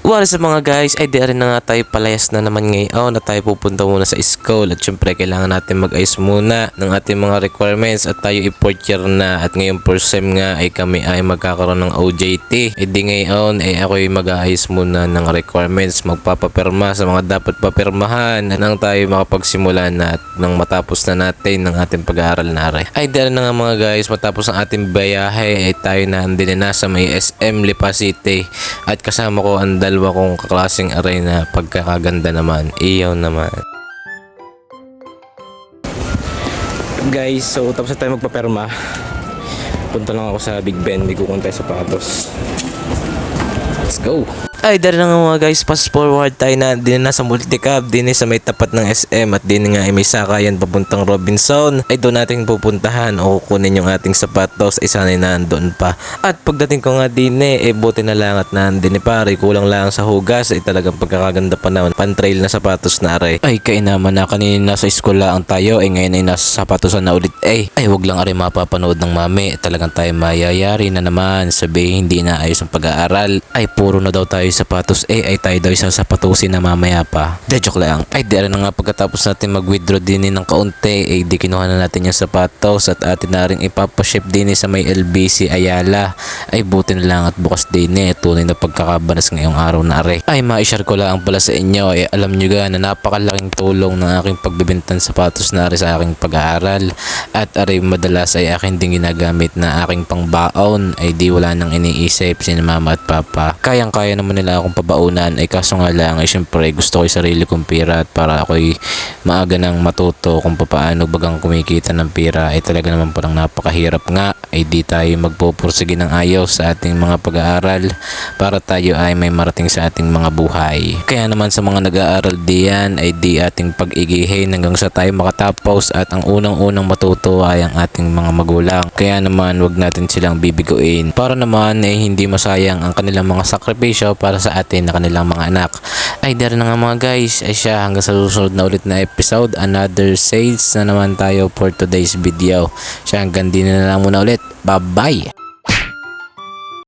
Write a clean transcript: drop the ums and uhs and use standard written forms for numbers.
Wala sa mga guys, ay di rin na nga tayo palayas na naman ngayon na tayo pupunta muna sa school at syempre kailangan natin mag-ayos muna ng ating mga requirements at tayo i-4th year na at ngayon per sem nga ay kami ay magkakaroon ng OJT. E di ngayon ay ako ay mag-ayos muna ng requirements, magpapapirma sa mga dapat papirmahan nang tayo makapagsimula na at nang matapos na natin ng ating pag-aaral na rin. Ay di rin na nga mga guys, matapos ang ating bayahe ay tayo na andin na sa may SM Lipa City at kasama ko ang dalawa kong kaklaseng arena pagkakaganda naman. Iyaw naman. Guys, so tapos na tayo magpaperma. Punta lang ako sa Big Ben. May kukuha tayo sapatos. Let's go! Ay, dari na nga mga guys, fast forward tayo na din na sa multicab, din sa may tapat ng SM at din nga ay may sakayan papuntang Robinson. Ay doon natin pupuntahan o kukunin yung ating sapatos ay sanay na doon pa. At pagdating ko nga din buti na lang at nandun pare, kulang lang sa hugas ay talagang pagkakaganda pa naman. Pan-trail na sapatos na aray. Ay kainaman na kanina nasa school lang tayo ay ngayon ay nasa sapatosan na ulit ay wag lang aray mapapanood ng mami. Talagang tayo mayayari na naman sabihin hindi na ayos ang pag-aaral. Ay puro na daw tayo sapatos ay tayo daw sasapatusin na mamaya pa. De joke lang. Ay di rin na nga pagkatapos natin mag-withdraw din ng kaunti ay di kinuha na natin yung sapatos at atin na rin ipapaship din sa may LBC Ayala. Ay buti na lang at bukas din tunay na pagkakabanas ngayong araw na are. Ay ma-share ko lang pala sa inyo ay alam nyo ga na napakalaking tulong ng aking pagbibintan sapatos na are sa aking pag-aaral at are madalas ay akin din ginagamit na aking pangbaon ay di wala nang iniisip si mama at papa. Kayang-kaya naman nila akong pabaunan ay kaso nga lang ay syempre gusto ko yung sarili kong pira at para ako'y maaga nang matuto kung paano bagang kumikita ng pira ay talaga naman parang napakahirap nga ay di tayo magpupursige ng ayos sa ating mga pag-aaral para tayo ay may marating sa ating mga buhay. Kaya naman sa mga nag-aaral diyan ay di ating pag-igihin hanggang sa tayo makatapos at ang unang-unang matuto ay ang ating mga magulang. Kaya naman wag natin silang bibiguin para naman ay hindi masayang ang kanilang mga sakripisyo para sa atin na kanilang mga anak. Ay dari na nga mga guys, ay siya hanggang sa susunod na ulit na episode, another sales na naman tayo for today's video. Siya hanggang din na lang muna ulit. Bye bye!